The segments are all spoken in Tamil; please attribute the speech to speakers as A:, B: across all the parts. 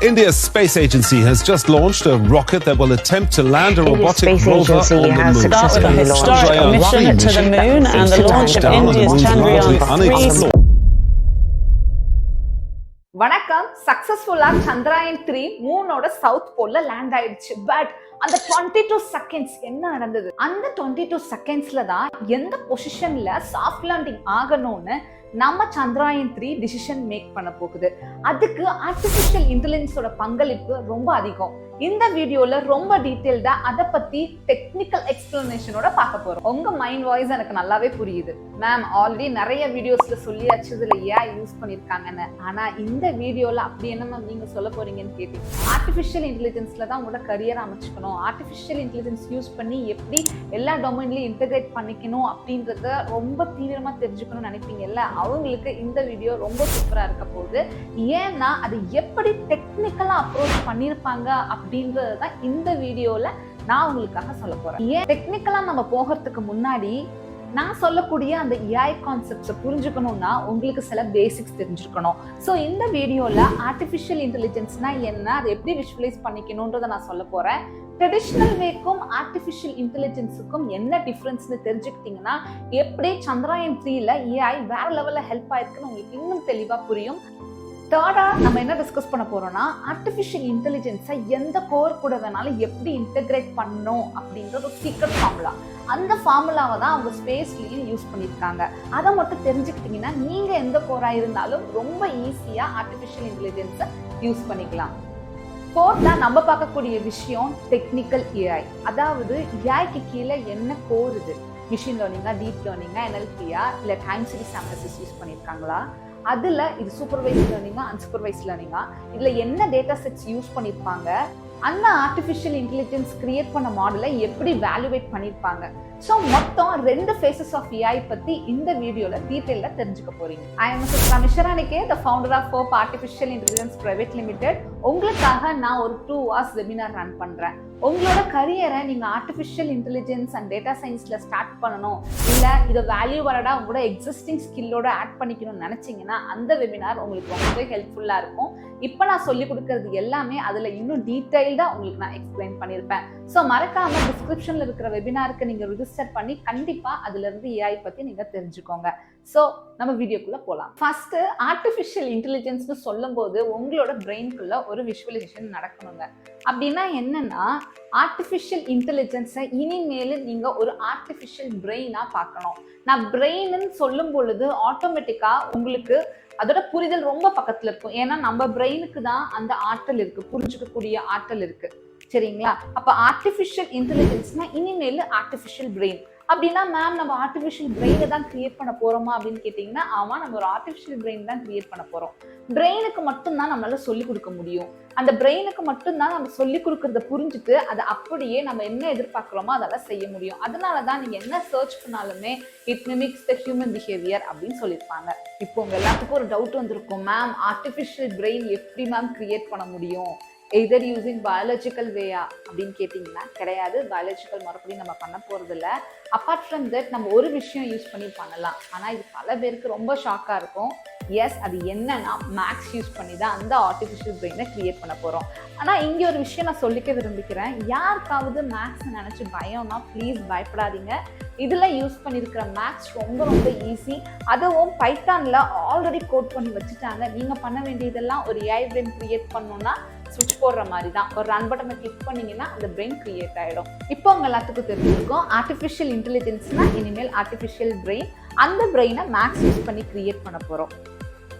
A: India's space agency has just launched a rocket that will attempt to land a robotic rover on the moon.
B: Start with a historic mission to the moon and the launch of India's Chandrayaan 3.
C: வணக்கம். சக்சஸ்ஃபுல்லா சந்திராயன் 3 மூனோட சவுத் போல்ல லேண்ட் ஆயிடுச்சு. பட் அந்த 22 செகண்ட்ஸ் என்ன நடந்தது? அந்த 22 செகண்ட்ஸ்ல தான் எந்த பொசிஷன்ல சாஃப்ட் லேண்டிங் ஆகணும்னு நம்ம சந்திராயன் 3 டிசிஷன் மேக் பண்ண போகுது. அதுக்கு ஆர்டிஃபிஷியல் இன்டெலிஜென்ஸோட பங்களிப்பு ரொம்ப அதிகம். இந்த வீடியோல ரொம்ப டீடைல்டா அதை பத்தி டெக்னிக்கல் எக்ஸ்பிளனேஷனோட பார்க்க போறோம். உங்க மைண்ட் வாய்ஸ் எனக்கு நல்லாவே புரியுது. மேம் ஆல்ரெடி நிறைய வீடியோஸ்ல சொல்லியாச்சு இதுல ஏன் யூஸ் பண்ணிருக்காங்கன்னு. ஆனா இந்த வீடியோல அப்படி என்ன மேம் நீங்க சொல்ல போறீங்கன்னு கேட்டீங்க. ஆர்டிஃபிஷியல் இன்டெலிஜென்ஸ்ல தான் உங்களோட கரியர் அமைச்சுக்கணும், ஆர்டிஃபிஷியல் இன்டெலிஜென்ஸ் யூஸ் பண்ணி எப்படி எல்லா டொமைன்லயும் இன்டெகிரேட் பண்ணிக்கணும் அப்படின்றத ரொம்ப தீவிரமா தெரிஞ்சுக்கணும்னு நினைப்பீங்கல்ல, அவங்களுக்கு இந்த வீடியோ ரொம்ப சூப்பரா இருக்க போகுது. ஏன்னா அது எப்படி டெக்னிக்கலா அப்ரோச் பண்ணிருப்பாங்க அப்படின்றதுதான் இந்த வீடியோல நான் உங்களுக்காக சொல்ல போறேன். ஏன் டெக்னிக்கலா நம்ம போகிறதுக்கு முன்னாடி நான் சொல்லக்கூடிய அந்த AI கான்செப்ட்ஸை புரிஞ்சுக்கணும்னா உங்களுக்கு சில பேசிக்ஸ் தெரிஞ்சுக்கணும். ஸோ இந்த வீடியோல ஆர்டிஃபிஷியல் இன்டெலிஜென்ஸ்னா என்ன, அதை எப்படி விஷுவலைஸ் பண்ணிக்கணும்ன்றதை நான் சொல்ல போறேன். ட்ரெடிஷ்னல் வேக்கும் ஆர்டிஃபிஷியல் இன்டெலிஜென்ஸுக்கும் என்ன டிஃப்ரென்ஸ்னு தெரிஞ்சுக்கிட்டீங்கன்னா எப்படி சந்திராயன் 3ல AI வேற லெவல்ல ஹெல்ப் ஆயிருக்குன்னு உங்களுக்கு இன்னும் தெளிவா புரியும். தேர்டா நம்ம என்ன டிஸ்கஸ் பண்ண போறோம்னா ஆர்டிஃபிஷியல் இன்டெலிஜென்ஸை எந்த கோர் கூட வேணாலும் எப்படி இன்டெகிரேட் பண்ணணும் அப்படின்ற ஒரு சீக்ரெட் ஃபார்முலா. அந்த ஃபார்முலாவை தான் அவங்க ஸ்பேஸ்லயும் யூஸ் பண்ணியிருக்காங்க. அதை மட்டும் தெரிஞ்சுக்கிட்டீங்கன்னா நீங்க எந்த கோரா இருந்தாலும் ரொம்ப ஈஸியா ஆர்டிஃபிஷியல் இன்டெலிஜென்ஸை யூஸ் பண்ணிக்கலாம். ஃபோர்த்தா நம்ம பார்க்கக்கூடிய விஷயம் டெக்னிக்கல் AI. அதாவது ஏஐக்கு கீழே என்ன கோர் இது, மிஷின் லேர்னிங்கா, டீப் லேர்னிங்கா, NLP-யா இல்லை டைம் சீரிஸ் அனாலிசிஸ் யூஸ் பண்ணியிருக்காங்களா, அதுல இது சூப்பர்வைஸ்ட் லேர்னிங்கா, அன்சூப்பர்வைஸ்ட் லேர்னிங்கா, இதுல என்ன டேட்டா செட்ஸ் யூஸ் பண்ணிருப்பாங்க, அந்த ஆர்டிஃபிஷியல் இன்டெலிஜென்ஸ் கிரியேட் பண்ண மாடலை எப்படி வேல்யூவேட் பண்ணிருப்பாங்க. ஸோ மொத்தம் 2 phases of AI பத்தி இந்த வீடியோல டீடைல்ல தெரிஞ்சுக்க போறீங்க. I am Ramisha, the founder of Hope Artificial Intelligence Private Limited. உங்களுக்காக நான் ஒரு 2 hours வெபினார் ரன் பண்றேன். உங்களோட கரியரை நீங்க ஆர்டிஃபிஷியல் இன்டெலிஜென்ஸ் அண்ட் டேட்டா சயின்ஸ்ல ஸ்டார்ட் பண்ணணும், இல்ல இதை வேல்யூவலடா உங்களோட எக்ஸிஸ்டிங் ஸ்கில்லோட ஆட் பண்ணிக்கணும்னு நினைச்சீங்கன்னா அந்த வெபினார் உங்களுக்கு ரொம்பவே ஹெல்ப்ஃபுல்லா இருக்கும். இப்போ நான் சொல்லி கொடுக்கறது எல்லாமே அதுல இன்னும் டீடைல்டா உங்களுக்கு நான் எக்ஸ்பிளைன் பண்ணியிருப்பேன். ஸோ மறக்காம டிஸ்கிரிப்ஷன்ல இருக்கிற வெபினாருக்கு நீங்க ரிஜிஸ்டர் பண்ணி கண்டிப்பா அதுல இருந்து AI பத்தி நீங்க தெரிஞ்சுக்கோங்க. ஸோ நம்ம வீடியோக்குள்ள போகலாம். ஃபர்ஸ்ட் ஆர்டிஃபிஷியல் இன்டெலிஜென்ஸ்னு சொல்லும் போது உங்களோட பிரெயின்குள்ள ஒரு விஷுவலைசேஷன் நடக்கணுங்க. அப்படின்னா என்னன்னா ஆர்டிஃபிஷியல் இன்டெலிஜென்ஸை இனிமேல் நீங்க ஒரு ஆர்டிஃபிஷியல் பிரெயினா பார்க்கணும். நான் பிரெயின்னு சொல்லும் பொழுது ஆட்டோமேட்டிக்கா உங்களுக்கு அதோட புரிதல் ரொம்ப பக்கத்துல இருக்கும். ஏன்னா நம்ம பிரெயினுக்கு தான் அந்த ஆற்றல் இருக்கு, புரிஞ்சுக்கக்கூடிய ஆற்றல் இருக்கு. சரிங்களா? அப்ப ஆர்டிஃபிஷியல் இன்டெலிஜென்ஸ்னா இனிமேல் ஆர்டிஃபிஷியல் பிரெயின். அப்படின்னா மேம் நம்ம ஆர்டிஃபிஷியல் பிரெயினை தான் கிரியேட் பண்ண போறோமா அப்படின்னு கேட்டீங்கன்னா, ஆமா நம்ம ஒரு ஆர்டிஃபிஷியல் பிரெயின் தான் கிரியேட் பண்ண போறோம். பிரெயினுக்கு மட்டும்தான் நம்மளால சொல்லிக் கொடுக்க முடியும். அந்த பிரெயினுக்கு மட்டும்தான் நம்ம சொல்லிக் கொடுக்கறத புரிஞ்சுட்டு அதை அப்படியே நம்ம என்ன எதிர்பார்க்கிறோமோ அதெல்லாம் செய்ய முடியும். அதனாலதான் நீங்க என்ன சர்ச் பண்ணாலுமே it mimics the human behaviour அப்படின்னு சொல்லியிருப்பாங்க. இப்போ உங்க எல்லாத்துக்கும் ஒரு டவுட் வந்திருக்கும், மேம் ஆர்டிஃபிஷியல் பிரெயின் எப்படி மேம் கிரியேட் பண்ண முடியும், எதர் யூசிங் பயாலஜிக்கல் வேயா அப்படின்னு கேட்டிங்கன்னா கிடையாது. பயாலஜிக்கல் மறுபடியும் நம்ம பண்ண போகிறது இல்லை. அப்பார்ட் ஃப்ரம் தட் நம்ம ஒரு விஷயம் யூஸ் பண்ணி பண்ணலாம். ஆனால் இது பல பேருக்கு ரொம்ப ஷாக்காக இருக்கும். எஸ், அது என்னன்னா மேக்ஸ் யூஸ் பண்ணி தான் அந்த ஆர்டிஃபிஷியல் பிரெயினை கிரியேட் பண்ண போகிறோம். ஆனால் இங்கே ஒரு விஷயம் நான் சொல்லிக்க விரும்பிக்கிறேன். யாருக்காவது மேக்ஸ் நினச்சி பயம்னா ப்ளீஸ் பயப்படாதீங்க. இதில் யூஸ் பண்ணியிருக்கிற மேக்ஸ் ரொம்ப ரொம்ப ஈஸி. அதுவும் பைத்தானில் ஆல்ரெடி கோட் பண்ணி வச்சுட்டாங்க. நீங்கள் பண்ண வேண்டியதெல்லாம் ஒரு AI பிரெயின் கிரியேட் பண்ணணும்னா ஸ்விட்ச் போடுற மாதிரி தான். ஒரு ரன் பட்டனை கிளிக் பண்ணீங்கன்னா அந்த பிரெயின் கிரியேட் ஆகிடும். இப்போ உங்க எல்லாத்துக்கும் தெரிஞ்சிருக்கும் ஆர்டிஃபிஷியல் இன்டெலிஜென்ஸ்னா இனிமேல் ஆர்டிஃபிஷியல் பிரெயின். அந்த பிரெயினை மேக்ஸ் யூஸ் பண்ணி கிரியேட் பண்ண போகிறோம்.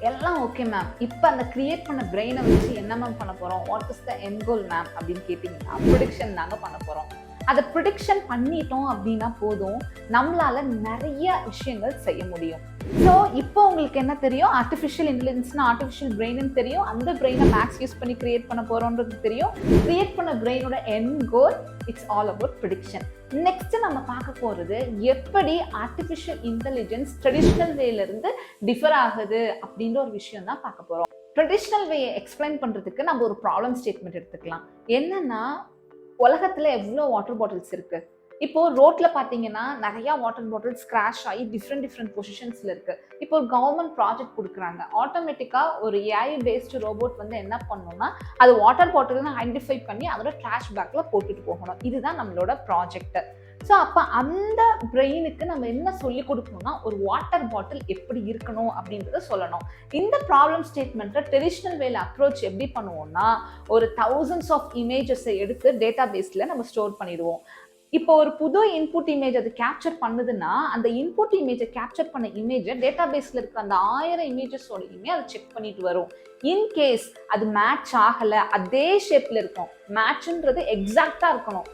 C: எல்லாம் ஓகே மேம், இப்போ அந்த கிரியேட் பண்ண பிரெயினை வச்சு என்ன மேம் பண்ண போகிறோம், what is the end goal ma'am அப்படின்னு கேட்டிங்கன்னா ப்ரிடிக்ஷன் நாங்கள் பண்ண போகிறோம். அதை ப்ரிடிக்ஷன் பண்ணிட்டோம் அப்படின்னா போதும், நம்மளால நிறைய விஷயங்கள் செய்ய முடியும். ஸோ இப்போ உங்களுக்கு என்ன தெரியும், ஆர்டிஃபிஷியல் இன்டெலிஜென்ஸ்னா ஆர்டிஃபிஷியல் பிரெயின் தெரியும், அந்த பிரெயினை மேக்ஸ் யூஸ் பண்ணி கிரியேட் பண்ண போறோன்றது தெரியும். கிரியேட் பண்ண பிரெயினோட end goal it's all about prediction. Next நம்ம பார்க்க போறது எப்படி ஆர்டிஃபிஷியல் இன்டெலிஜென்ஸ் ட்ரெடிஷ்னல் வேல இருந்து டிஃபர் ஆகுது அப்படின்ற ஒரு விஷயம் தான் பார்க்க போறோம். ட்ரெடிஷ்னல் வேயை எக்ஸ்பிளைன் பண்றதுக்கு நம்ம ஒரு ப்ராப்ளம் ஸ்டேட்மெண்ட் எடுத்துக்கலாம். என்னன்னா உலகத்துல எவ்வளோ வாட்டர் பாட்டில்ஸ் இருக்கு, இப்போ ரோட்ல பாத்தீங்கன்னா நிறைய வாட்டர் பாட்டில்ஸ் கிராஷ் ஆகி டிஃப்ரெண்ட் பொசிஷன்ஸ்ல இருக்கு. இப்போ ஒரு கவர்மெண்ட் ப்ராஜெக்ட் கொடுக்குறாங்க. ஆட்டோமேட்டிக்கா ஒரு ஏஐ பேஸ்டு ரோபோட் வந்து என்ன பண்ணும்னா அது வாட்டர் பாட்டில்னு ஐடென்டிஃபை பண்ணி அதோட ட்ராஷ் பேக்ல போட்டுட்டு போகணும். இதுதான் நம்மளோட ப்ராஜெக்ட். ஸோ அப்போ அந்த பிரெயினுக்கு நம்ம என்ன சொல்லி கொடுக்கணும்னா ஒரு வாட்டர் பாட்டில் எப்படி இருக்கணும் அப்படின்றத சொல்லணும். இந்த ப்ராப்ளம் ஸ்டேட்மெண்ட்டை ட்ரெடிஷ்னல் வேல அப்ரோச் எப்படி பண்ணுவோம்னா ஒரு thousands ஆஃப் இமேஜஸை எடுத்து டேட்டா பேஸில் நம்ம ஸ்டோர் பண்ணிடுவோம். இப்போ ஒரு புது இன்புட் இமேஜ் அது கேப்சர் பண்ணுதுன்னா அந்த இன்புட் இமேஜை கேப்சர் பண்ண இமேஜை டேட்டா பேஸ்ல இருக்கிற அந்த 1000 இமேஜஸோடையுமே அதை செக் பண்ணிட்டு வரும். இன்கேஸ் அது மேட்ச் ஆகலை, அதே ஷேப்ல இருக்கும், மேட்ச்ன்றது எக்ஸாக்டா இருக்கணும்,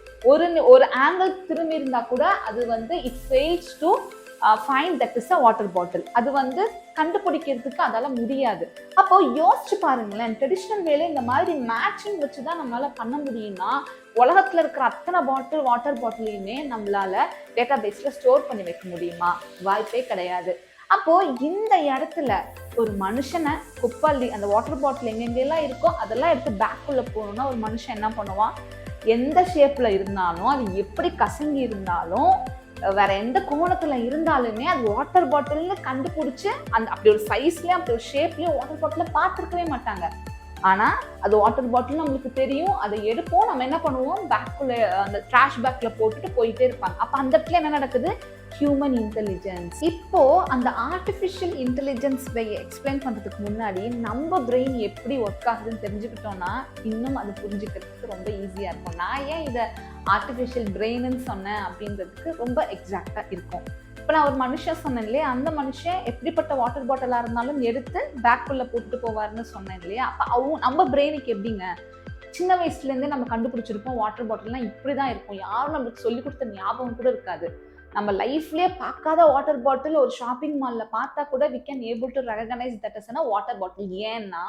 C: ஒரு ஆங்கிள் திரும்பி இருந்தா கூட அது வந்து it fails to find that is a water bottle. அது வந்து கண்டுபிடிக்கிறதுக்கு அதால முடியாது. அப்போ யோசிச்சு பாருங்களேன், ட்ரெடிஷ்னல் வேலை இந்த மாதிரி மேட்சிங் வச்சுதான் நம்மளால பண்ண முடியும்னா உலகத்துல இருக்கிற அத்தனை வாட்டர் பாட்டிலையுமே நம்மளால டேட்டா பேஸ்ல ஸ்டோர் பண்ணி வைக்க முடியுமா? வாய்ப்பே கிடையாது. அப்போ இந்த இடத்துல ஒரு மனுஷனை குப்பள்ளி அந்த வாட்டர் பாட்டில் எங்கெங்கெல்லாம் இருக்கோ அதெல்லாம் எடுத்து பேக்குள்ள போகணும்னா ஒரு மனுஷன் என்ன பண்ணுவான்? எந்த ஷேப்ல இருந்தாலும், அது எப்படி கசங்கி இருந்தாலும், வேற எந்த கோணத்துல இருந்தாலுமே அது வாட்டர் பாட்டில்னு கண்டுபிடிச்சு அந்த அப்படி ஒரு சைஸ்லயும் அப்படி ஒரு ஷேப்லயும் வாட்டர் பாட்டில பார்த்துருக்கவே மாட்டாங்க. ஆனா அது வாட்டர் பாட்டில் நம்மளுக்கு தெரியும். அதை எடுப்போம், நம்ம என்ன பண்ணுவோம், பேக்குள்ள அந்த ட்ராஷ் பேக்ல போட்டுட்டு போயிட்டே இருப்பாங்க. அப்ப அந்த இடத்துல என்ன நடக்குது? Human intelligence. இப்போ அந்த ஆர்டிஃபிஷியல் இன்டெலிஜென்ஸ் எக்ஸ்பிளைன் பண்றதுக்கு முன்னாடி நம்ம பிரெயின் எப்படி ஒர்க் ஆகுதுன்னு தெரிஞ்சுக்கிட்டோம்னா இன்னும் அது புரிஞ்சுக்கிறதுக்கு ரொம்ப ஈஸியா இருக்கும். நான் ஏன் இதை ஆர்டிஃபிஷியல் பிரெயின்னு சொன்னேன் அப்படின்றதுக்கு ரொம்ப எக்ஸாக்டா இருக்கும். இப்போ நான் ஒரு மனுஷன் சொன்னேன் இல்லையா, அந்த மனுஷன் எப்படிப்பட்ட வாட்டர் பாட்டிலா இருந்தாலும் எடுத்து பேக்குள்ள போட்டுட்டு போவாருன்னு சொன்னேன் இல்லையா. அப்போ நம்ம பிரெயினுக்கு எப்படிங்க, சின்ன வயசுலேருந்தே நம்ம கண்டுபிடிச்சிருப்போம் வாட்டர் பாட்டில்னா இப்படிதான் இருக்கும். யாரும் நம்மளுக்கு சொல்லி கொடுத்த ஞாபகம் கூட இருக்காது. நம்ம லைஃப்லயே பார்க்காத வாட்டர் பாட்டில் ஒரு ஷாப்பிங் மால்ல பார்த்தா கூட we can able to recognize that as a water bottle. ஏன்னா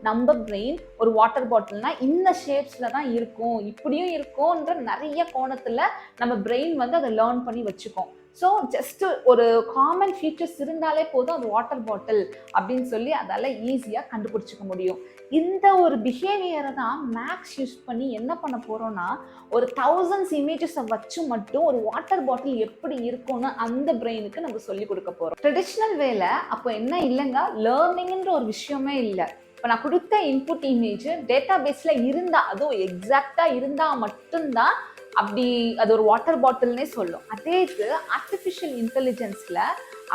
C: நம்ம பிரெயின் ஒரு வாட்டர் பாட்டில்னா இந்த ஷேப்ஸ்ல தான் இருக்கும், இப்படியும் இருக்கும்ன்ற நிறைய கோணத்துல நம்ம பிரெயின் வந்து அதை லேர்ன் பண்ணி வச்சுக்கோம். ஸோ ஜஸ்ட் ஒரு காமன் ஃபீச்சர்ஸ் இருந்தாலே போதும் அது வாட்டர் பாட்டில் அப்படின்னு சொல்லி அதால ஈஸியாக கண்டுபிடிச்சிக்க முடியும். இந்த ஒரு பிஹேவியரை தான் மேக்ஸ் யூஸ் பண்ணி என்ன பண்ண போறோம்னா ஒரு 1000s இமேஜஸை வச்சு மட்டும் ஒரு வாட்டர் பாட்டில் எப்படி இருக்கும்னு அந்த பிரெயினுக்கு நம்ம சொல்லி கொடுக்க போறோம். ட்ரெடிஷ்னல் வேலை அப்போ என்ன இல்லைங்க, லேர்னிங்ன்ற ஒரு விஷயமே இல்லை. இப்போ நான் கொடுத்த இன்புட் இமேஜ் டேட்டா பேஸ்ல இருந்தா, அதுவும் எக்ஸாக்டா இருந்தா மட்டும்தான் அப்படி அது ஒரு வாட்டர் பாட்டில்னே சொல்லும். அதே இது ஆர்டிஃபிஷியல் இன்டெலிஜென்ஸ்ல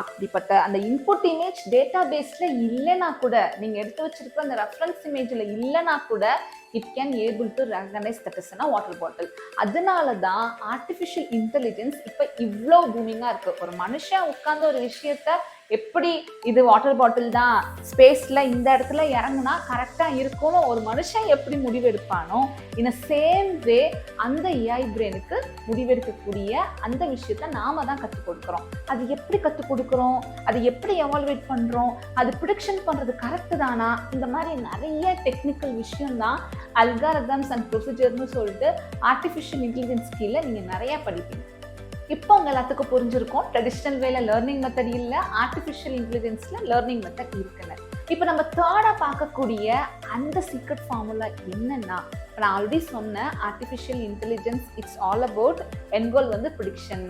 C: அப்படிப்பட்ட அந்த இன்புட் இமேஜ் டேட்டா பேஸ்ல இல்லைன்னா கூட, நீங்க எடுத்து வச்சிருக்கிற அந்த ரெஃபரன்ஸ் இமேஜ்ல இல்லைன்னா கூட it can able to recognise that is a water bottle. அதனால தான் ஆர்டிஃபிஷியல் இன்டெலிஜென்ஸ் இப்போ இவ்வளோ பூமிங்கா இருக்கு. ஒரு மனுஷன் உட்கார்ந்து ஒரு விஷயத்த எப்படி இது வாட்டர் பாட்டில் தான் ஸ்பேஸ்ல இந்த இடத்துல இறங்குனா கரெக்டா இருக்கும்னு ஒரு மனுஷன் எப்படி முடிவெடுப்பானோ இன் சேம் வே அந்த ஏஐ பிரெயினுக்கு முடிவெடுக்கக்கூடிய அந்த விஷயத்த நாம தான் கற்றுக் கொடுக்குறோம். அது எப்படி கற்றுக் கொடுக்குறோம், அது எப்படி எவால்வேட் பண்றோம், அது ப்ரிடிக்ஷன் பண்றது கரெக்டு தானா, இந்த மாதிரி நிறைய டெக்னிக்கல் விஷயம் தான் அல்காரிதம்ஸ் அண்ட் ப்ரொசீஜர்னு சொல்லிட்டு ஆர்டிஃபிஷியல் இன்டெலிஜென்ஸ் கீழே நீங்க நிறைய படிப்பீங்க. இப்போ உங்க எல்லாத்துக்கும் புரிஞ்சிருக்கும் ட்ரெடிஷ்னல் வேல லேர்னிங் மெத்தட் இல்ல, ஆர்டிஃபிஷியல் இன்டெலிஜென்ஸ்ல லேர்னிங் மெத்தட் இருக்குன்னு. இப்போ நம்ம தேர்டா பார்க்கக்கூடிய அந்த சீக்ரெட் ஃபார்முலா என்னன்னா, நான் ஆல்ரெடி சொன்னேன் artificial intelligence it's all about end goal வந்து ப்ரிடிக்ஷன்.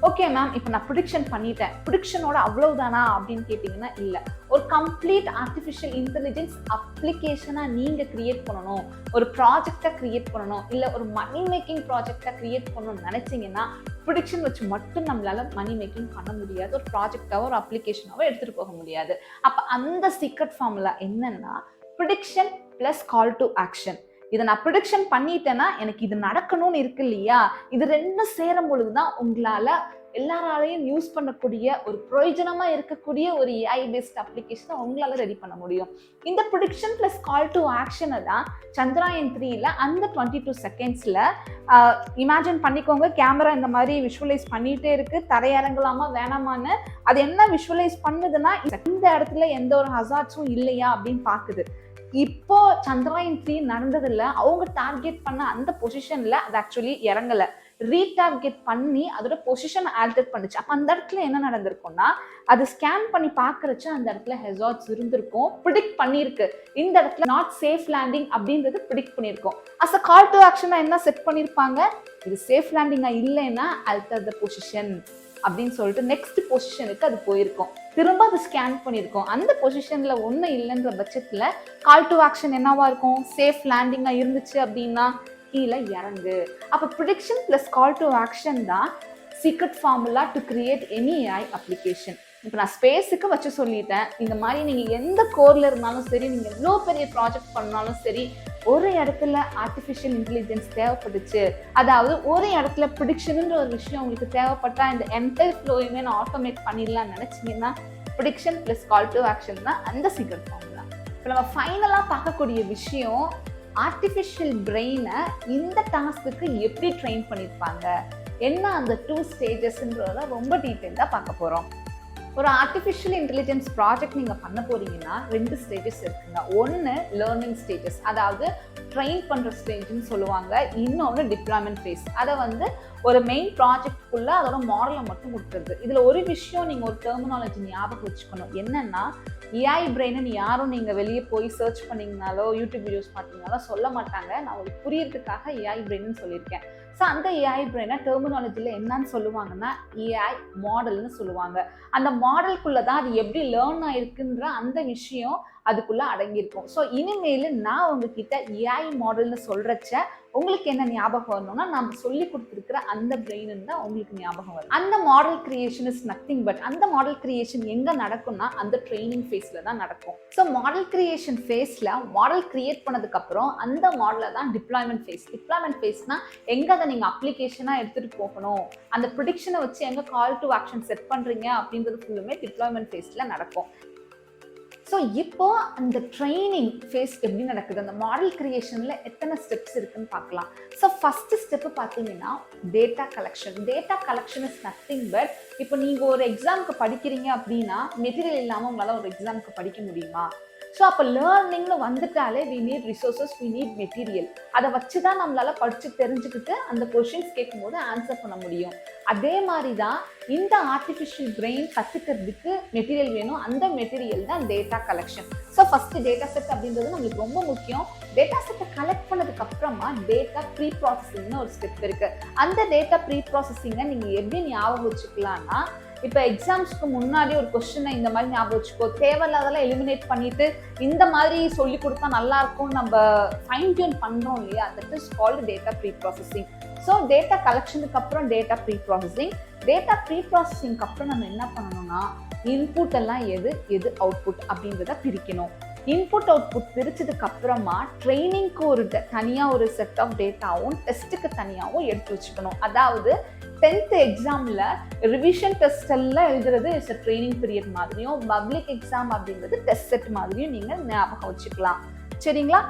C: ஓகே மேம், இப்போ நான் ப்ரிடிக்ஷன் பண்ணிட்டேன், ப்ரிடிக்ஷனோட அவ்வளவுதானா அப்படின்னு கேட்டிங்கன்னா இல்லை. ஒரு கம்ப்ளீட் ஆர்டிஃபிஷியல் இன்டெலிஜென்ஸ் அப்ளிகேஷனா நீங்க கிரியேட் பண்ணணும், ஒரு ப்ராஜெக்டை கிரியேட் பண்ணணும், இல்லை ஒரு மணி மேக்கிங் ப்ராஜெக்டை கிரியேட் பண்ணணும்னு நினைச்சீங்கன்னா ப்ரிடிக்ஷன் வச்சு மட்டும் நம்மளால மணி மேக்கிங் பண்ண முடியாது, ஒரு ப்ராஜெக்டாவோ ஒரு அப்ளிகேஷனாவோ எடுத்துட்டு போக முடியாது. அப்ப அந்த சீக்ரெட் ஃபார்முலா என்னன்னா prediction plus call to action. இதை நான் ப்ரிடிக்ஷன் பண்ணிட்டேன்னா எனக்கு இது நடக்கணும்னு இருக்கு இல்லையா, இது ரெண்டும் சேரும் பொழுதுதான் உங்களால எல்லாராலையும் யூஸ் பண்ணக்கூடிய ஒரு பிரயோஜனமா இருக்கக்கூடிய ஒரு ஏஐ பேஸ்ட் அப்ளிகேஷனை உங்களால ரெடி பண்ண முடியும். இந்த ப்ரிடிக்ஷன் பிளஸ் கால் டு ஆக்ஷனை தான் சந்திராயன் 3ல அந்த 22 செகண்ட்ஸ்ல இமேஜின் பண்ணிக்கோங்க. கேமரா இந்த மாதிரி விஷுவலைஸ் பண்ணிட்டே இருக்கு, தரையிறங்கலாமா வேணாமான்னு. அது என்ன விஷுவலைஸ் பண்ணுதுன்னா இந்த இடத்துல எந்த ஒரு ஹசார்ட்ஸும் இல்லையா அப்படின்னு பாக்குது. இப்போ சந்திராயன் 3 நடந்ததுல அவங்க டார்கெட் பண்ண அந்த பொசிஷன்ல அது ஆக்சுவலி இறங்கல, ரீடார்கெட் பண்ணி அதோட பொசிஷன் ஆல்டர் பண்ணுச்சு. அப்ப அந்த இடத்துல என்ன நடந்திருக்கும்னா அது ஸ்கேன் பண்ணி பாக்குறச்சு அந்த இடத்துல ஹெசார்ட்ஸ் இருந்திருக்கும், ப்ரிடிக்ட் பண்ணிருக்கு இந்த இடத்துல நாட் சேஃப் லேண்டிங் அப்படின்றது ப்ரிடிக்ட் பண்ணிருக்கோம். அஸ் அ கால் டு ஆக்ஷனா என்ன செட் பண்ணிருப்பாங்க, இது சேஃப் லேண்டிங்கா இல்லைன்னா அல்டர் த பொசிஷன் அப்படின்னு சொல்லிட்டு நெக்ஸ்ட் பொசிஷனுக்கு அது போயிருக்கும். திரும்ப அது ஸ்கேன் பண்ணியிருக்கோம். அந்த பொசிஷன்ல ஒன்றும் இல்லைன்ற பட்சத்துல கால் டு ஆக்ஷன் என்னவா இருக்கும்? சேஃப் லேண்டிங்கா இருந்துச்சு அப்படின்னா கீழே இறங்கு. அப்ப prediction plus call to action தான் secret formula to create any AI application. இப்போ நான் ஸ்பேஸுக்கு வச்சு சொல்லிட்டேன். இந்த மாதிரி நீங்கள் எந்த கோரில் இருந்தாலும் சரி, நீங்கள் எவ்வளோ பெரிய ப்ராஜெக்ட் பண்ணாலும் சரி, ஒரு இடத்துல ஆர்டிஃபிஷியல் இன்டெலிஜென்ஸ் தேவைப்பட்டுச்சு, அதாவது ஒரு இடத்துல ப்ரிடிக்ஷனுன்ற ஒரு விஷயம் உங்களுக்கு தேவைப்பட்டா இந்த என்டையர் ஃப்ளோயுமே நான் ஆட்டோமேட் பண்ணிடலாம்னு நினச்சிங்கன்னா prediction plus call to action தான் அந்த சீக்ரெட் ஃபார்முலா. இப்போ நம்ம ஃபைனலாக பார்க்கக்கூடிய விஷயம், ஆர்டிஃபிஷியல் பிரெயினை இந்த டாஸ்க்கு எப்படி ட்ரெயின் பண்ணியிருப்பாங்க, என்ன அந்த 2 ஸ்டேஜஸ்ன்றத ரொம்ப டீட்டெயிலாக பார்க்க போகிறோம். ஒரு ஆர்டிஃபிஷியல் இன்டெலிஜென்ஸ் ப்ராஜெக்ட் நீங்கள் பண்ண போறீங்கன்னா 2 ஸ்டேஜஸ் இருக்குங்க. ஒன்று லேர்னிங் ஸ்டேஜஸ், அதாவது ட்ரெயின் பண்ணுற ஸ்டேஜ்னு சொல்லுவாங்க. இன்னொன்று டிப்ளாய்மெண்ட் ஃபேஸ். அதை வந்து ஒரு மெயின் ப்ராஜெக்ட்குள்ள அதோட மாடலை மட்டும் கொடுக்குறது. இதில் ஒரு விஷயம் நீங்கள் ஒரு டெர்மினாலஜி ஞாபகம் வச்சுக்கணும். என்னன்னா AI பிரெயின்னு யாரும் நீங்கள் வெளியே போய் சர்ச் பண்ணிங்கனாலோ யூடியூப் வீடியோஸ் பார்த்தீங்கனாலோ சொல்ல மாட்டாங்க. நான் உங்களுக்கு புரியறதுக்காக AI பிரெயின்னு சொல்லியிருக்கேன். ஸோ அந்த AI பிரெயினை டெர்மினாலஜியில் என்னன்னு சொல்லுவாங்கன்னா AI மாடல்னு சொல்லுவாங்க. அந்த மாடலுக்குள்ளே தான் அது எப்படி லேர்ன் ஆயிருக்குன்ற அந்த விஷயம் அதுக்குள்ளே அடங்கியிருக்கும். ஸோ இனிமேல் நான் உங்ககிட்ட AI மாடல்னு சொல்கிறச்ச உங்களுக்கு என்ன ஞாபகம் வரணும்னா நம்ம சொல்லி கொடுத்துருக்கிற அந்த பிரெயின் தான் உங்களுக்கு ஞாபகம் வரும். அந்த model creation is nothing but அந்த மாடல் கிரியேஷன் எங்கே நடக்கும்னா அந்த ட்ரைனிங் ஃபேஸில் தான் நடக்கும். ஸோ மாடல் கிரியேஷன் ஃபேஸில் மாடல் கிரியேட் பண்ணதுக்கப்புறம் அந்த மாடலை தான் டிப்ளாய்மெண்ட் ஃபேஸ். டிப்ளாய்மெண்ட் ஃபேஸ்னா எங்கே அதை நீங்கள் அப்ளிகேஷனாக எடுத்துகிட்டு போகணும், அந்த ப்ரிடிக்ஷனை வச்சு எங்கே கால் டு ஆக்ஷன் செட் பண்ணுறீங்க அப்படின்றது ஃபுல்லுமே டிப்ளாய்மெண்ட் ஃபேஸில் நடக்கும். ஸோ இப்போ அந்த ட்ரைனிங் ஃபேஸ் எப்படி நடக்குது, அந்த மாடல் கிரியேஷனில் எத்தனை ஸ்டெப்ஸ் இருக்குன்னு பார்க்கலாம். ஸோ ஃபஸ்ட்டு ஸ்டெப்பு பார்த்தீங்கன்னா data collection. Data collection is nothing but இப்போ நீங்கள் ஒரு எக்ஸாமுக்கு படிக்கிறீங்க அப்படின்னா மெட்டீரியல் இல்லாமல் உங்களால் ஒரு எக்ஸாமுக்கு படிக்க முடியுமா? ஸோ அப்போ லேர்னிங்னு வந்துட்டாலே we need resources, we need material. அதை வச்சு தான் நம்மளால் படித்து தெரிஞ்சுக்கிட்டு அந்த கொஷின்ஸ் கேட்கும்போது ஆன்சர் பண்ண முடியும். அதே மாதிரி தான் இந்த ஆர்டிஃபிஷியல் பிரெயின் கற்றுக்கிறதுக்கு மெட்டீரியல் வேணும். அந்த மெட்டீரியல் தான் data collection. So first data set அப்படின்றது நம்மளுக்கு ரொம்ப முக்கியம். டேட்டா செட்டை கலெக்ட் பண்ணதுக்கு அப்புறமா டேட்டா ப்ரீ ப்ராசஸிங்னு ஒரு ஸ்டெப் இருக்குது. அந்த டேட்டா ப்ரீ ப்ராசஸிங்கை நீங்கள் எப்படி ஞாபகம் வச்சுக்கலாம்னா, இப்போ எக்ஸாம்ஸ்க்கு முன்னாடி ஒரு கொஸ்டினை இந்த மாதிரி ஞாபகம் வச்சுக்கோ, தேவையில்லாதெல்லாம் எலிமினேட் பண்ணிட்டு இந்த மாதிரி சொல்லி கொடுத்தா நல்லா இருக்கும் நம்ம ஃபைன் டியூன் பண்ணுறோம் இல்லையா, that is called data pre processing. So data கலெக்ஷனுக்கு அப்புறம் data pre processing. Data pre ப்ராசஸிங்க்கு அப்புறம் நம்ம என்ன பண்ணணும்னா இன்புட் எல்லாம் எது அவுட்புட் அப்படின்றத பிரிக்கணும். இன்புட் அவுட்புட் பிரிச்சதுக்கு அப்புறமா ட்ரைனிங்க்கு ஒரு தனியாக ஒரு செட் ஆஃப் டேட்டாவும் டெஸ்ட்டுக்கு தனியாகவும் எடுத்து வச்சுக்கணும். அதாவது 10th எக்ஸாமில் ரிவிஷன் டெஸ்ட் எல்லாம் எழுதுறது இஸ் அ ட்ரைனிங் பீரியட் மாதிரியும், பப்ளிக் எக்ஸாம் அப்படின்றது டெஸ்ட் செட் மாதிரியும் நீங்கள் ஞாபகம் வச்சுக்கலாம். சரிங்களா?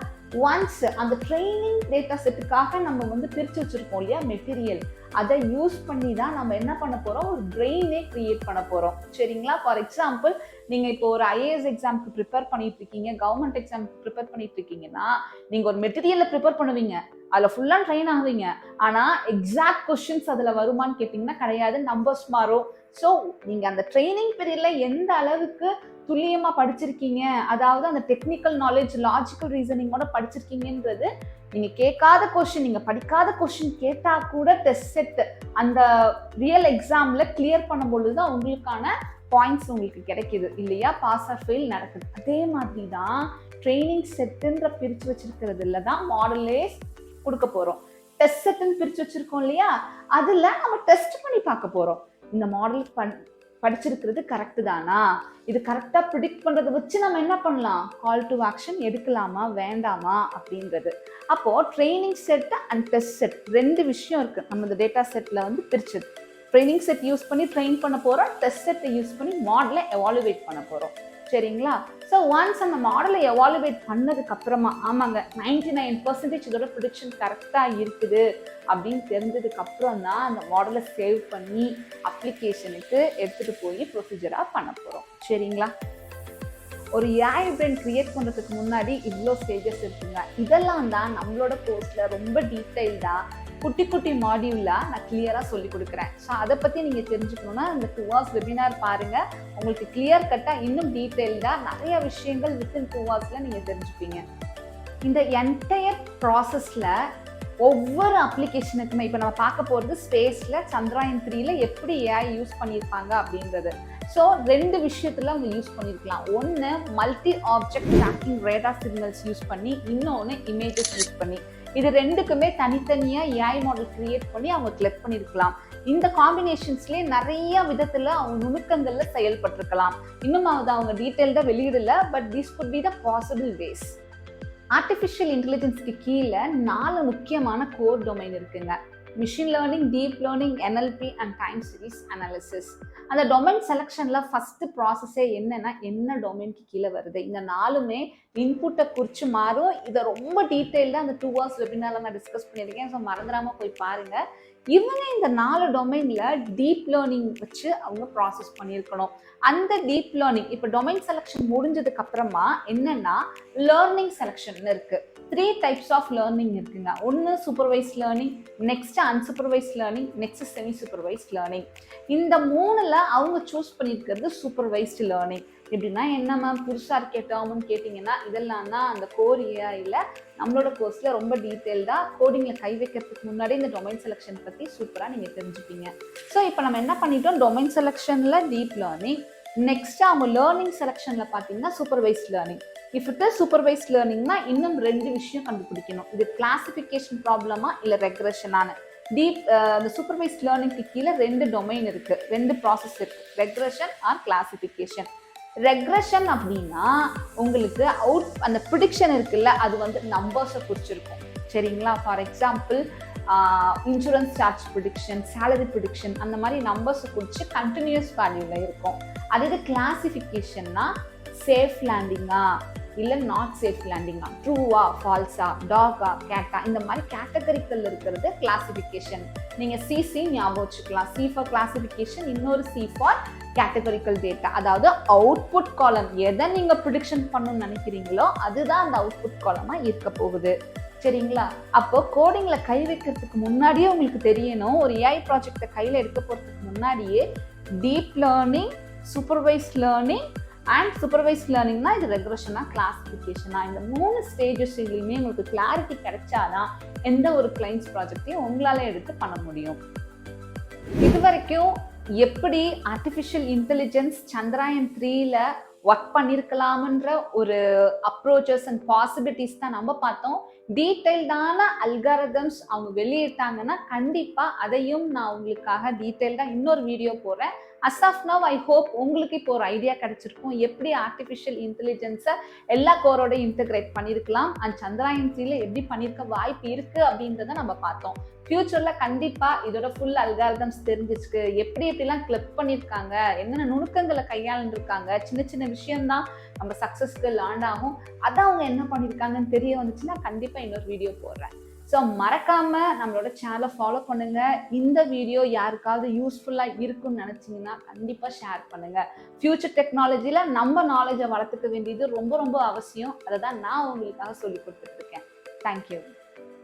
C: ஒன்ஸ் அந்த ட்ரைனிங் டேட்டா செட்டுக்காக நம்ம வந்து பிரித்து வச்சுருக்கோம் இல்லையா மெட்டீரியல், அதை யூஸ் பண்ணி தான் நம்ம என்ன பண்ண போகிறோம், ஒரு பிரெயினே கிரியேட் பண்ண போகிறோம். சரிங்களா? ஃபார் எக்ஸாம்பிள் நீங்கள் இப்போ ஒரு IAS எக்ஸாமுக்கு ப்ரிப்பேர் பண்ணிட்டு இருக்கீங்க, கவர்மெண்ட் எக்ஸாமுக்கு ப்ரிப்பேர் பண்ணிட்டு இருக்கீங்கன்னா நீங்கள் ஒரு மெட்டீரியலை ப்ரிப்பேர் பண்ணுவீங்க, அதில் ஃபுல்லாக ட்ரெயின் ஆகுவீங்க. ஆனால் எக்ஸாக்ட் கொஸ்டின்ஸ் அதில் வருமானு கேட்டிங்கன்னா கிடையாது, நம்பர்ஸ் மாறும். ஸோ நீங்கள் அந்த ட்ரைனிங் பீரியடில் எந்த அளவுக்கு துல்லியமாக படிச்சிருக்கீங்க, அதாவது அந்த டெக்னிக்கல் நாலேஜ் லாஜிக்கல் ரீசனிங்கோட படிச்சிருக்கீங்கன்றது, நீங்கள் கேட்காத கொஸ்டின், நீங்கள் படிக்காத கொஸ்டின் கேட்டால் கூட டெஸ்ட் செட் அந்த ரியல் எக்ஸாமில் கிளியர் பண்ணும்பொழுது தான் உங்களுக்கான பாயிண்ட்ஸ் உங்களுக்கு கிடைக்கிது இல்லையா, பாஸ் ஆர் ஃபெயில் நடக்குது. அதே மாதிரி தான் ட்ரைனிங் செட்டுன்ற பிரித்து வச்சிருக்கிறதுல தான் மாடலே கொடுக்க போகிறோம். டெஸ்ட் செட்டுன்னு பிரித்து வச்சுருக்கோம் இல்லையா, அதில் நம்ம டெஸ்ட் பண்ணி பார்க்க போகிறோம். இந்த மாடல் படிச்சிருக்கிறது கரெக்டு தானா, இது கரெக்டாக ப்ரிடிக்ட் பண்ணுறதை வச்சு நம்ம என்ன பண்ணலாம், கால் டு ஆக்ஷன் எடுக்கலாமா வேண்டாமா அப்படின்றது. அப்போது training set and test set 2 விஷயம் இருக்குது நம்ம இந்த டேட்டா செட்டில் வந்து பிரிச்சது. ட்ரைனிங் செட் யூஸ் பண்ணி ட்ரெயின் பண்ண போகிறோம், டெஸ்ட் செட்டை யூஸ் பண்ணி மாடலை எவாலுவேட் பண்ண போகிறோம். சரிங்களா? ஸோ ஒன்ஸ் அந்த மாடலை எவாலுவேட் பண்ணதுக்கு அப்புறமா ஆமாங்க 99% இதோட ப்ரிடிக்ஷன் கரெக்டாக இருக்குது அப்படின்னு தெரிஞ்சதுக்கு அப்புறம் தான் அந்த மாடலை சேவ் பண்ணி அப்ளிகேஷனுக்கு எடுத்துகிட்டு போய் ப்ரொசீஜராக பண்ண போகிறோம். சரிங்களா? ஒரு AI பிரெயின் கிரியேட் பண்ணுறதுக்கு முன்னாடி இவ்வளோ ஸ்டேஜஸ் இருக்குங்க. இதெல்லாம் தான் நம்மளோட கோர்ஸில் ரொம்ப டீட்டெயில்டாக குட்டி குட்டி மாடியூலாக நான் கிளியராக சொல்லி கொடுக்குறேன். ஸோ அதை பற்றி நீங்கள் தெரிஞ்சுக்கணுன்னா இந்த 2 hours வெபினார் பாருங்கள். உங்களுக்கு கிளியர் கட்டாக இன்னும் டீட்டெயில்டாக நிறைய விஷயங்கள் வித்தின் 2 hours நீங்கள் தெரிஞ்சுப்பீங்க. இந்த என்டையர் ப்ராசஸில் ஒவ்வொரு அப்ளிகேஷனுக்குமே இப்போ நம்ம பார்க்க போகிறது ஸ்பேஸில் சந்திராயன் 3ல எப்படி ஏஐ யூஸ் பண்ணியிருப்பாங்க அப்படின்றது. ஸோ 2 விஷயத்தில் அவங்க யூஸ் பண்ணியிருக்கலாம். ஒன்று multi object tracking radar signals use பண்ணி, இன்னொன்று இமேஜஸ் யூஸ் பண்ணி. இது 2க்குமே தனித்தனியாக ஏஐ மாடல் கிரியேட் பண்ணி அவங்க கிளப் பண்ணியிருக்கலாம். இந்த காம்பினேஷன்ஸ்லேயே நிறைய விதத்தில் அவங்க நுணுக்கங்கள்ல செயல்பட்டிருக்கலாம். இன்னும் அவங்க டீட்டெயில்டாக வெளியிடல, but this could be the possible ways. Artificial இன்டெலிஜென்ஸ்க்கு கீழே 4 முக்கியமான கோர் டொமைன் இருக்குங்க. Machine learning, deep learning, NLP and time series analysis. அந்த டொமைன் செலெக்ஷன்ல ஃபர்ஸ்ட் ப்ராசஸே என்னன்னா என்ன டொமைனுக்கு கீழே வருது. இந்த 4மே இன்புட்டை குறித்து மாறும். இதை ரொம்ப டீட்டெயில்டாக அந்த 2 hours வெபினார்ல நான் டிஸ்கஸ் பண்ணியிருக்கேன். ஸோ மறந்துடாம போய் பாருங்க. இவங்க இந்த 4 டொமைன்ல டீப் லேர்னிங் வச்சு அவங்க ப்ராசஸ் பண்ணியிருக்கணும். அந்த டீப் லேர்னிங் இப்போ டொமைன் செலெக்ஷன் முடிஞ்சதுக்கு அப்புறமா என்னன்னா லேர்னிங் செலெக்ஷன் இருக்கு. 3 types ஆஃப் லேர்னிங் இருக்குங்க. ஒன்று supervised learning, next unsupervised learning, next semi supervised learning. இந்த 3ல அவங்க சூஸ் பண்ணியிருக்கிறது சூப்பர்வைஸ்ட் லேர்னிங். எப்படின்னா என்ன மேம் புதுசாக இருக்க டேர்ம்னு கேட்டிங்கன்னா, இதெல்லாம் தான் அந்த கோர் ஏஐயில் நம்மளோட கோர்ஸில் ரொம்ப டீட்டெயில்டாக கோடிங்கில் கை வைக்கிறதுக்கு முன்னாடி இந்த டொமைன் செலெக்ஷன் பற்றி சூப்பராக நீங்கள் தெரிஞ்சுப்பீங்க. ஸோ இப்போ நம்ம என்ன பண்ணிட்டோம், டொமைன் செலெக்ஷனில் டீப் லேர்னிங், நெக்ஸ்ட் அவங்க லேர்னிங் செலெக்ஷனில் பார்த்தீங்கன்னா supervised learning. If it is supervised லேர்னிங்னா இன்னும் 2 விஷயம் கண்டுபிடிக்கணும். இது கிளாசிஃபிகேஷன் ப்ராப்ளமா இல்லை ரெக்ரெஷனான. இந்த சூப்பர்வைஸ்ட் லேர்னிங்க்கு கீழே 2 டொமைன் இருக்கு, 2 ப்ராசஸ் இருக்கு, ரெக்ரெஷன் ஆர் கிளாசிஃபிகேஷன். ரெக்ரெஷன் அப்படின்னா உங்களுக்கு அந்த ப்ரிடிக்ஷன் இருக்குல்ல, அது வந்து நம்பர்ஸை குறிச்சிருக்கும். சரிங்களா? For example insurance charge prediction, salary prediction, அந்த மாதிரி நம்பர்ஸை குறித்து கண்டினியூஸ் வேல்யூவில் இருக்கும். அதே கிளாசிஃபிகேஷன்னா சேஃப் லேண்டிங்கா இல்லை நாட் சேஃப் லேண்டிங்கா, ட்ரூவா ஃபால்ஸா, டாகா கேட்டா, இந்த மாதிரி கேட்டகரிக்கல் இருக்கிறது கிளாசிஃபிகேஷன். நீங்கள் சிசி ஞாபகம் வச்சுக்கலாம். சி ஃபார் கிளாசிஃபிகேஷன், இன்னொரு சி ஃபார் கேட்டகரிக்கல் டேட்டா. அதாவது அவுட்புட் காலம் எதை நீங்கள் ப்ரிடிக்ஷன் பண்ணணும்னு நினைக்கிறீங்களோ அதுதான் அந்த அவுட்புட் காலமாக இருக்க போகுது. சரிங்களா? அப்போ கோடிங்ல கை வைக்கிறதுக்கு முன்னாடியே உங்களுக்கு தெரியணும், ஒரு ஏஐ ப்ராஜெக்டை கையில் எடுக்க போகிறதுக்கு முன்னாடியே deep learning, supervised learning and supervised லேர்னிங்னா இது ரெக்ரெஷனா கிளாசிஃபிகேஷனா, இந்த 3 ஸ்டேஜஸ்லையுமே உங்களுக்கு கிளாரிட்டி கிடைச்சாதான் எந்த ஒரு கிளைண்ட்ஸ் ப்ராஜெக்டையும் உங்களால எடுத்து பண்ண முடியும். இது வரைக்கும் எப்படி ஆர்டிஃபிஷியல் இன்டெலிஜென்ஸ் சந்திராயன் 3ல ஒர்க் பண்ணியிருக்கலாம்ன்ற ஒரு அப்ரோச்சஸ் அண்ட் பாசிபிலிட்டிஸ் தான் நம்ம பார்த்தோம். டீட்டெயில்டான அல்காரிதம்ஸ் அவங்க வெளியிட்டாங்கன்னா கண்டிப்பா அதையும் நான் உங்களுக்காக டீட்டெயில்டா இன்னொரு வீடியோ போடுறேன். As of now I hope உங்களுக்கு இப்போ ஒரு ஐடியா கிடைச்சிருக்கும் எப்படி ஆர்டிஃபிஷியல் இன்டெலிஜென்ஸை எல்லா கோரோட இன்டெகிரேட் பண்ணியிருக்கலாம் அண்ட் சந்திராயன் 3ல எப்படி பண்ணியிருக்க வாய்ப்பு இருக்கு அப்படின்றத நம்ம பார்த்தோம். ஃபியூச்சர்ல கண்டிப்பா இதோட ஃபுல் அல்காரிதம்ஸ் தெரிஞ்சிருக்கு, எப்படி எப்படிலாம் கிளப் பண்ணியிருக்காங்க, என்னென்ன நுணுக்கங்களை கையாளுருக்காங்க, சின்ன சின்ன விஷயம்தான் நம்ம சக்சஸ்க்கு லேர்ன் ஆகும். அதான் அவங்க என்ன பண்ணியிருக்காங்கன்னு தெரிய வந்துச்சுன்னா கண்டிப்பா இன்னொரு வீடியோ போடுறேன். ஸோ மறக்காம நம்மளோட சேனலை ஃபாலோ பண்ணுங்க. இந்த வீடியோ யாருக்காவது யூஸ்ஃபுல்லா இருக்குன்னு நினைச்சீங்கன்னா கண்டிப்பா ஷேர் பண்ணுங்க. ஃபியூச்சர் டெக்னாலஜில நம்ம நாலேஜை வளர்த்துக்க வேண்டியது ரொம்ப ரொம்ப அவசியம். அதை தான் நான் உங்களுக்காக சொல்லி கொடுத்துட்டு இருக்கேன். தேங்க்யூ.